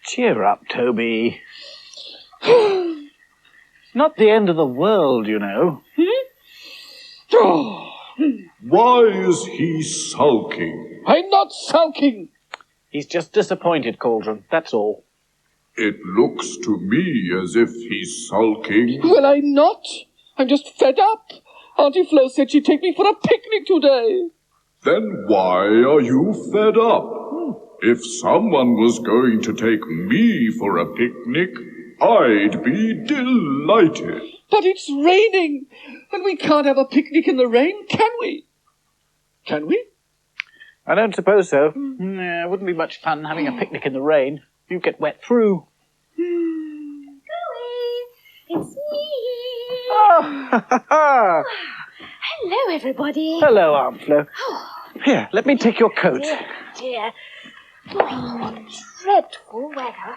Cheer up, Toby. Not the end of the world, you know. Why is he sulking? I'm not sulking. He's just disappointed, Cauldron, that's all. It looks to me as if he's sulking. Well, I'm not. I'm just fed up. Auntie Flo said she'd take me for a picnic today. Then why are you fed up? If someone was going to take me for a picnic, I'd be delighted. But it's raining, and we can't have a picnic in the rain, can we? Can we? I don't suppose so. It wouldn't be much fun having a picnic in the rain. You'd get wet through. It's me. Oh, ha, ha, ha. Hello, everybody. Hello, Aunt Flo. Oh, Here, let me take your coat. dear. Oh, dreadful weather.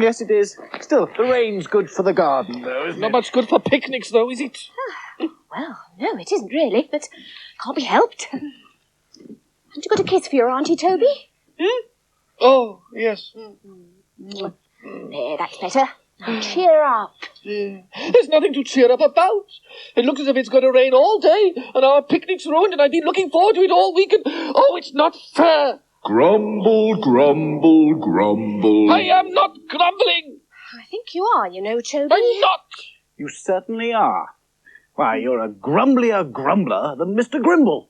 Yes, it is. Still, the rain's good for the garden, though, isn't Not it? much good for picnics, though, is it? Well, no, it isn't really, but can't be helped. Haven't you got a kiss for your auntie, Toby? Oh, yes. There, that's better. Now cheer up. There's nothing to cheer up about. It looks as if it's going to rain all day, and our picnic's ruined, and I've been looking forward to it all week, and oh, it's not fair. Grumble, grumble, grumble. I am not grumbling. I think you are, you know, Toby. I'm not. You certainly are. Why, you're a grumblier grumbler than Mr. Grimble.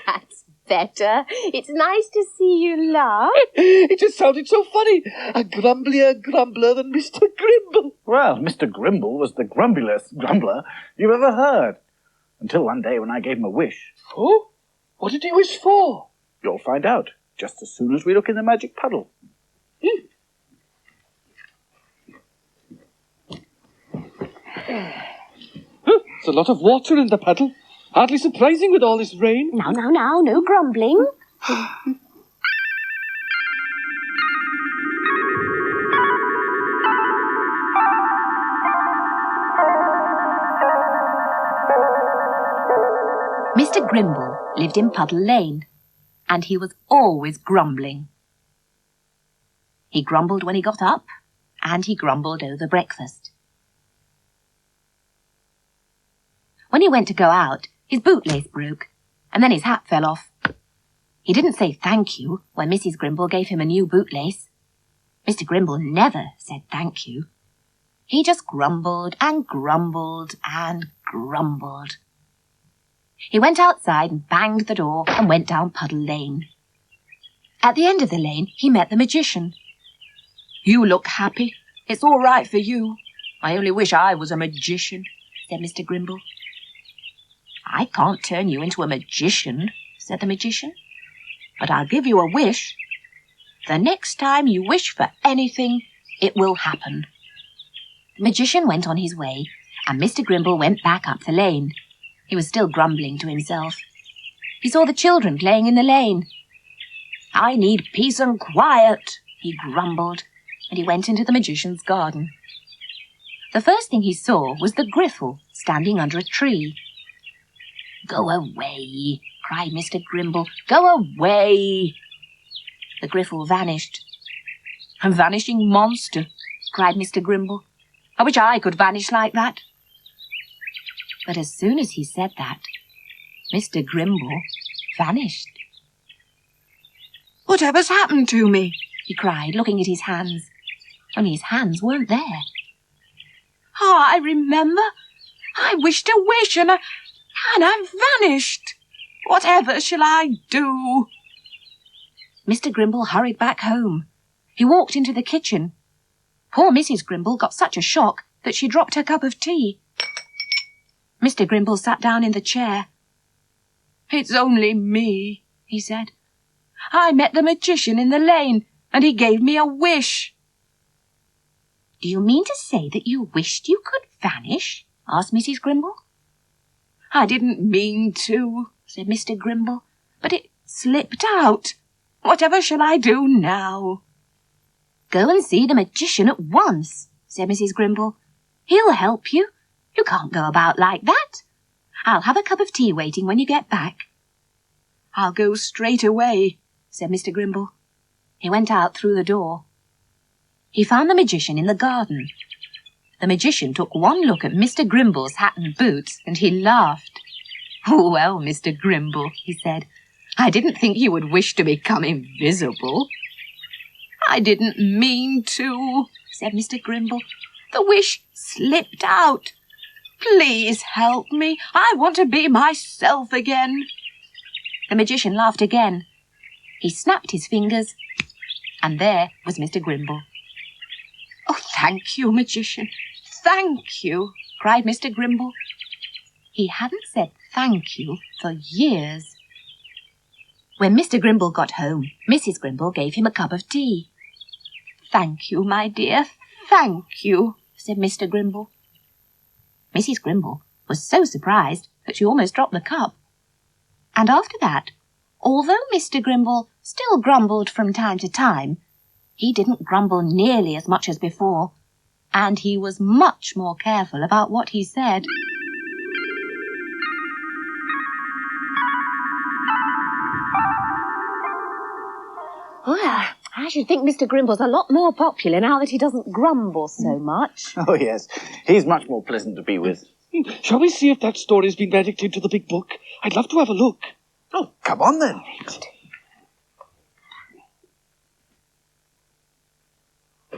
That's better. It's nice to see you laugh. It just sounded so funny. A grumblier grumbler than Mr. Grimble. Well, Mr. Grimble was the grumbliest grumbler you've ever heard. Until one day when I gave him a wish. Oh? What did he wish for? You'll find out just as soon as we look in the magic puddle. There's a lot of water in the puddle. Hardly surprising with all this rain. Now, no grumbling. Mr. Grimble lived in Puddle Lane, and he was always grumbling. He grumbled when he got up, and he grumbled over breakfast. When he went to go out, his bootlace broke, and then his hat fell off. He didn't say thank you when Mrs. Grimble gave him a new bootlace. Mr. Grimble never said thank you. He just grumbled and grumbled and grumbled. He went outside and banged the door and went down Puddle Lane. At the end of the lane, he met the magician. "You look happy. It's all right for you. I only wish I was a magician," said Mr. Grimble. "I can't turn you into a magician," said the magician, "but I'll give you a wish. The next time you wish for anything, it will happen." The magician went on his way, and Mr. Grimble went back up the lane. He was still grumbling to himself. He saw the children playing in the lane. "I need peace and quiet," he grumbled, and he went into the magician's garden. The first thing he saw was the Griffle standing under a tree. "Go away," cried Mr. Grimble. "Go away." The Griffle vanished. "A vanishing monster," cried Mr. Grimble. "I wish I could vanish like that." But as soon as he said that, Mr. Grimble vanished. "Whatever's happened to me?" he cried, looking at his hands. Only his hands weren't there. "Ah, I remember. I wished a wish and I've vanished. Whatever shall I do? Mr. Grimble hurried back home. He walked into the kitchen. Poor Mrs. Grimble got such a shock that she dropped her cup of tea. Mr. Grimble sat down in the chair. It's only me, he said. I met the magician in the lane, and he gave me a wish. Do you mean to say that you wished you could vanish? Asked Mrs. Grimble. I didn't mean to, said Mr. Grimble, but it slipped out. Whatever shall I do now? Go and see the magician at once, said Mrs. Grimble. He'll help you. You can't go about like that. I'll have a cup of tea waiting when you get back. I'll go straight away, said Mr. Grimble. He went out through the door. He found the magician in the garden. The magician took one look at Mr. Grimble's hat and boots, and he laughed. "Well, Mr. Grimble," he said, "I didn't think you would wish to become invisible." I didn't mean to, said Mr. Grimble. The wish slipped out. Please help me. I want to be myself again. The magician laughed again. He snapped his fingers, and there was Mr. Grimble. Oh, thank you, magician. Thank you, cried Mr. Grimble. He hadn't said thank you for years. When Mr. Grimble got home, Mrs. Grimble gave him a cup of tea. Thank you, my dear, thank you, said Mr. Grimble. Mrs. Grimble was so surprised that she almost dropped the cup. And after that, although Mr. Grimble still grumbled from time to time, he didn't grumble nearly as much as before, and he was much more careful about what he said. Well, I should think Mr. Grimble's a lot more popular now that he doesn't grumble so much. Oh, yes. He's much more pleasant to be with. Shall we see if that story's been edited into the big book? I'd love to have a look. Oh, come on then.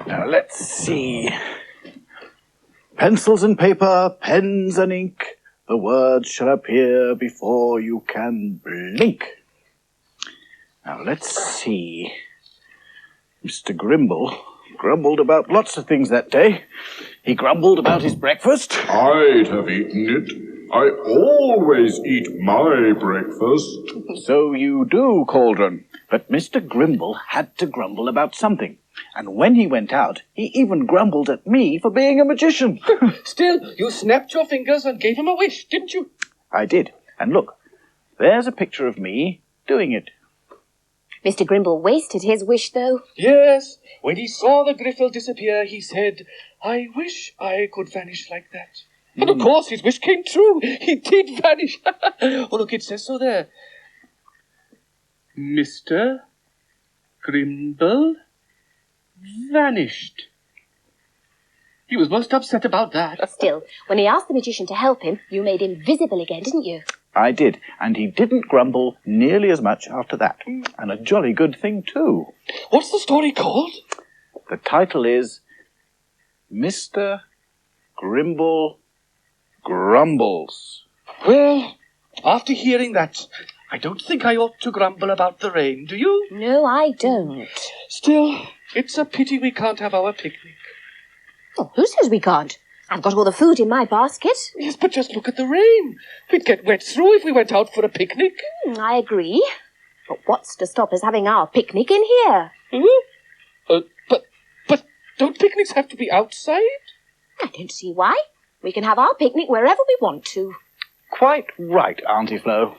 Now, let's see. Pencils and paper, pens and ink, the words shall appear before you can blink. Now, let's see. Mr. Grimble grumbled about lots of things that day. He grumbled about his breakfast. I'd have eaten it. I always eat my breakfast. So you do, Cauldron. But Mr. Grimble had to grumble about something. And when he went out, he even grumbled at me for being a magician. Still, you snapped your fingers and gave him a wish, didn't you? I did. And look, there's a picture of me doing it. Mr. Grimble wasted his wish, though. Yes. When he saw the griffle disappear, he said, I wish I could vanish like that. And of course, his wish came true. He did vanish. Oh, look, it says so there. Mr. Grimble vanished. He was most upset about that. Still, when he asked the magician to help him, you made him visible again, didn't you? I did, and he didn't grumble nearly as much after that. And a jolly good thing, too. What's the story called? The title is Mr. Grimble Grumbles. Well, after hearing that, I don't think I ought to grumble about the rain, do you? No, I don't. Still, it's a pity we can't have our picnic. Oh, who says we can't? I've got all the food in my basket. Yes, but just look at the rain. We'd get wet through if we went out for a picnic. I agree. But what's to stop us having our picnic in here? But don't picnics have to be outside? I don't see why. We can have our picnic wherever we want to. Quite right, Auntie Flo.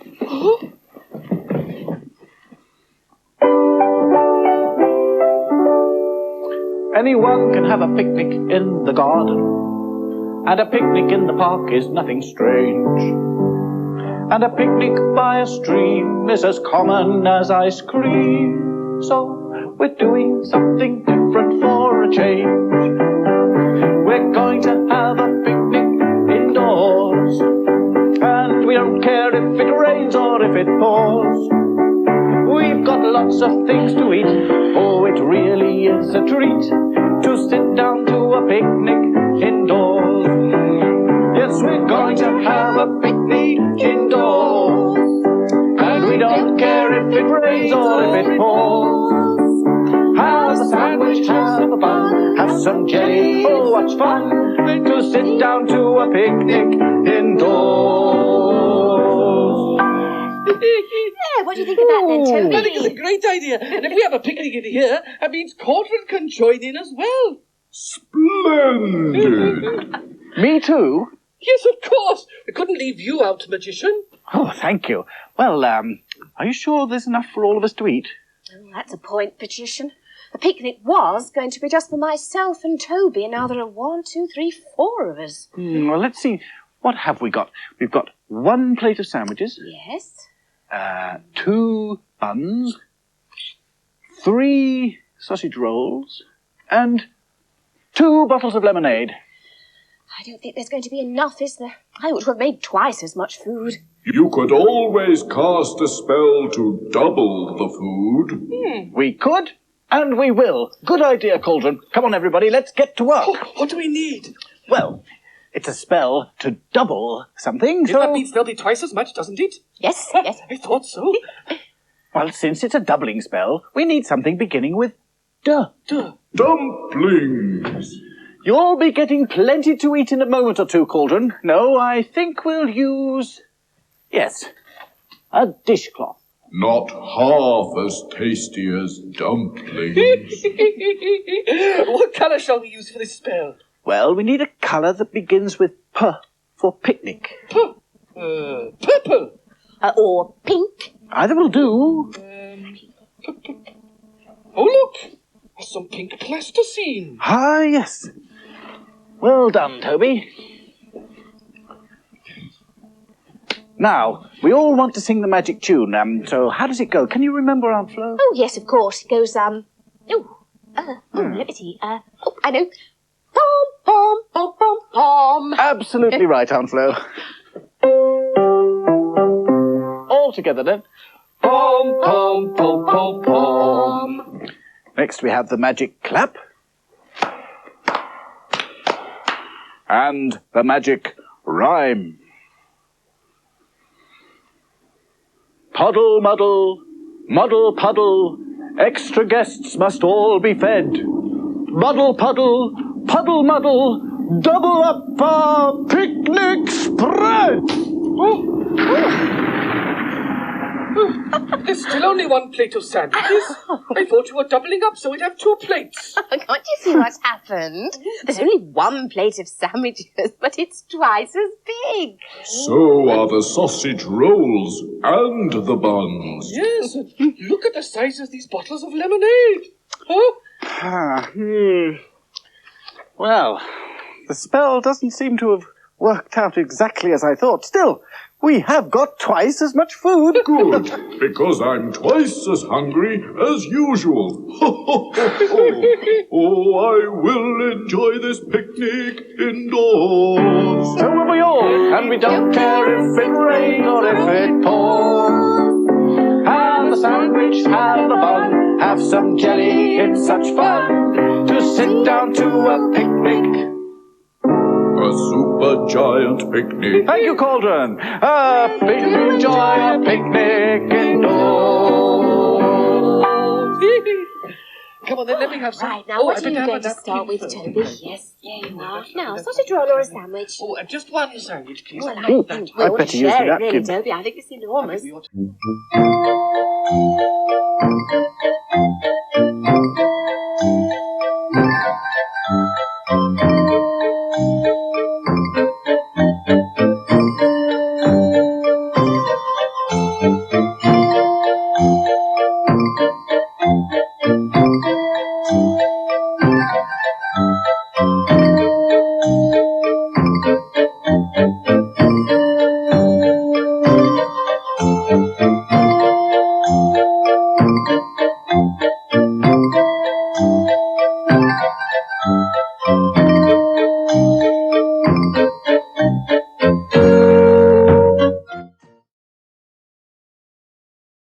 Anyone can have a picnic in the garden. And a picnic in the park is nothing strange. And a picnic by a stream is as common as ice cream. So we're doing something different for a change. We're going to have a picnic indoors. And we don't care if it rains or if it pours. We've got lots of things to eat. Oh, it really is a treat to sit down to a picnic indoors. Yes, we're going to have a picnic indoors. And we don't care if it rains or if it pours. Have a sandwich, have a bun, have some jelly, oh what fun to sit down to a picnic indoors. Yeah, what do you think of that then, Toby? I think it's a great idea. And if we have a picnic in here, that means Cauldron can join in as well. Splendid! Me too? Yes, of course. We couldn't leave you out, magician. Oh, thank you. Well, are you sure there's enough for all of us to eat? Oh, that's a point, magician. The picnic was going to be just for myself and Toby, and now there are 1, 2, 3, 4 of us. Well, let's see. What have we got? We've got 1 plate of sandwiches. Yes. 2 buns. 3 sausage rolls. And 2 bottles of lemonade. I don't think there's going to be enough, is there? I ought to have made twice as much food. You could always cast a spell to double the food. We could, and we will. Good idea, Cauldron. Come on, everybody, let's get to work. Oh, what do we need? Well, it's a spell to double something, If that means there'll be twice as much, doesn't it? Yes, yes. I thought so. Well, since it's a doubling spell, we need something beginning with duh. Dumplings! You'll be getting plenty to eat in a moment or two, Cauldron. No, I think we'll use... Yes, a dishcloth. Not half as tasty as dumplings. What colour shall we use for this spell? Well, we need a colour that begins with P for picnic. Purple. Or pink. Either will do. Oh, look. There's some pink plasticine. Ah, yes. Well done, Toby. Now, we all want to sing the magic tune, so how does it go? Can you remember, Aunt Flo? Oh, yes, of course. It goes, let me see. I know. Pom, pom, pom, pom, pom. Absolutely right, Aunt Flo. All together, then. Pom, pom, pom, pom, pom. Next, we have the magic clap. And the magic rhyme. Puddle, muddle, muddle, puddle, extra guests must all be fed. Muddle, puddle, puddle, muddle, double up our picnic spread. There's still only 1 plate of sandwiches. I thought you were doubling up so we'd have 2 plates. Can't you see what's happened? There's only 1 plate of sandwiches, but it's twice as big. So are the sausage rolls and the buns. Yes, and look at the size of these bottles of lemonade. Huh? Well, the spell doesn't seem to have worked out exactly as I thought. Still, we have got twice as much food. Good, because I'm twice as hungry as usual. Oh, I will enjoy this picnic indoors. So will we all, and we don't care if it rains or if it pours. Have a sandwich, have a bun, have some jelly, it's such fun to sit down to a picnic. A super giant picnic. Thank you, Cauldron. Enjoy a picnic indoors. Come on, then, let me have some. Right, now what I are you better have going a to start napkin with, first. Toby? Yes, there you are. Now, sausage roll or a sandwich? Oh, just 1 sandwich, please. Well, Ooh, I think I'd we ought better to use the share it, really, napkin. Toby. I think it's enormous. We ought to-